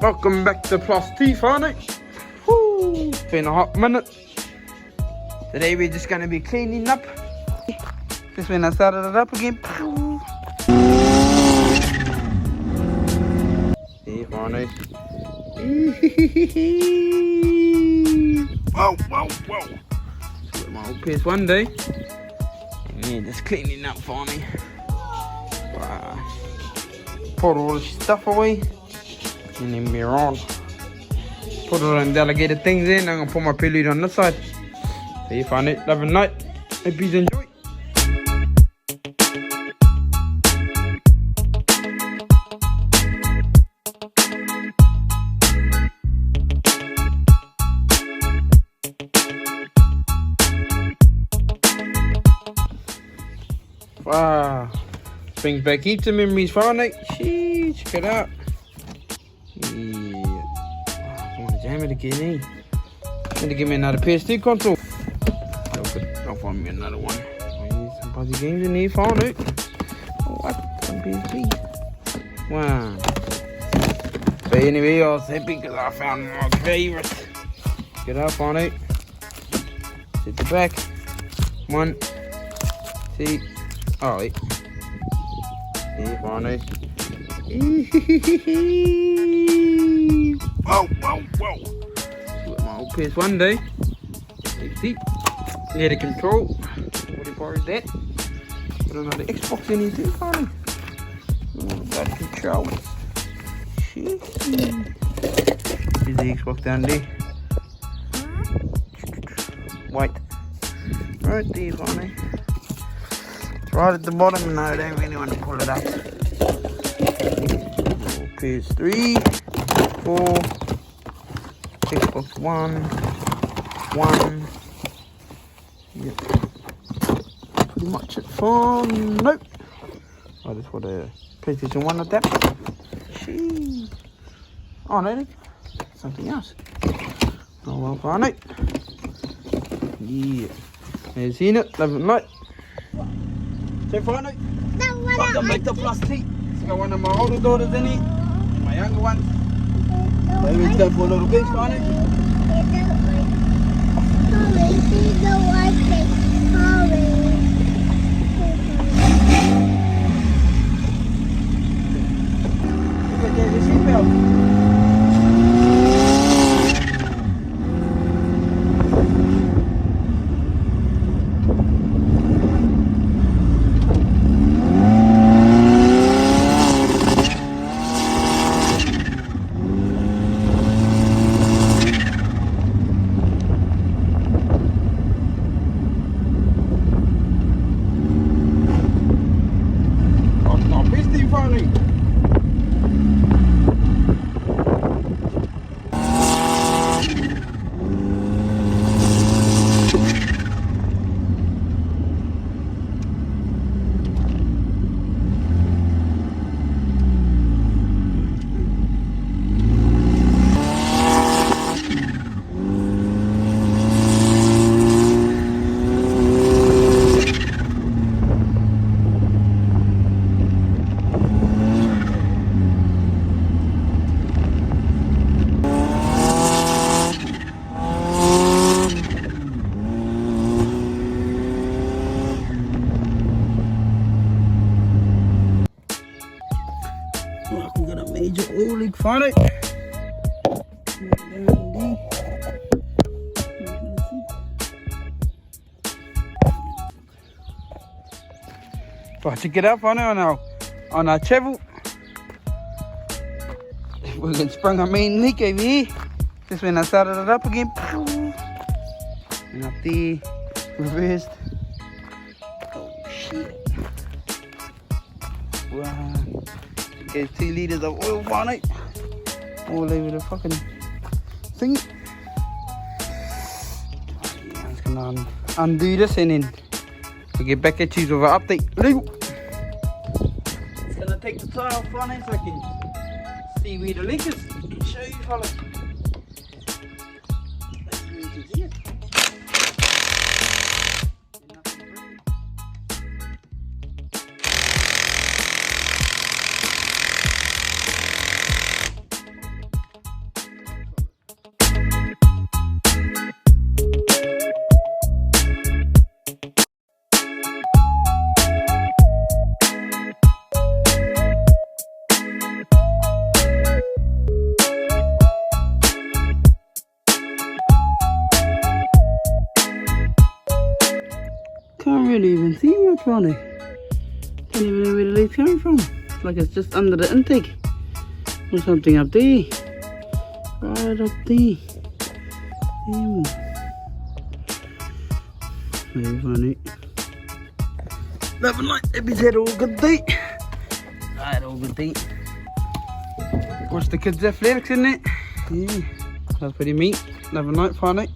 Welcome back to Plus T, Farney. Woo, it's been a hot minute. Today we're just going to be cleaning up. Just when I started it up again. Hey, Farney. Whoa, whoa, whoa. So my old place one day. And yeah, just cleaning up for me. Put all the stuff away. And then we're on. Put all them delegated things in. I'm gonna put my pillow on this side. So you find it. Love and night. Hope you enjoy. Wow. Brings back heaps of memories, Farney. Sheesh, check it out. Yeah. I want to jam it again, eh? Need to give me another PS2 console. Don't find me another one. I need some fuzzy games in here, Farney. What? Some PS3. Wow. But anyway, I was happy because I found my favourite. Check it out, Farney. Sit the back. 1, 2, oh, wait. Yeah, Farney. Whoa, whoa, whoa. So my old PS one day. See? We had a control. What the bar is that? Put another Xbox in here too, Farney. Got the controllers. Shit. Here's the Xbox down there. White. Right there, Farney. Right at the bottom, no, I don't really want to pull it up. PS3, 4, Xbox One. Yep. Pretty much it for nope. I just want a PlayStation 1 with that. Sheesh. Oh no, something else. Oh well, fine it. Yeah. You've seen it, love and light. So Farney, welcome back to Plus T. It's got one of my older daughters in here, my younger one. Maybe it's go for a little bit, Farney. Look at the seatbelt. We got a major oil leak, Farney. Check it out, Farney, on our travel. We can sprung a main leak over here. Just when I started it up again. And up there, reversed. Oh shit. Wow. Get 2 liters of oil, Farney. All over the fucking thing. I'm just gonna undo this and then we'll get back at you with an update. Legal. Just gonna take the tire off, Farney, so I can see where the leak is. I can show you, fellas. funny. Don't even know where the leaf came from. It's like it's just under the intake. Or something up there. Right up there. Damn. Very funny. Loving light, it had all good day. I had all good day. Watch the kids' athletics in it. Yeah. That's pretty neat. Loving light, funny.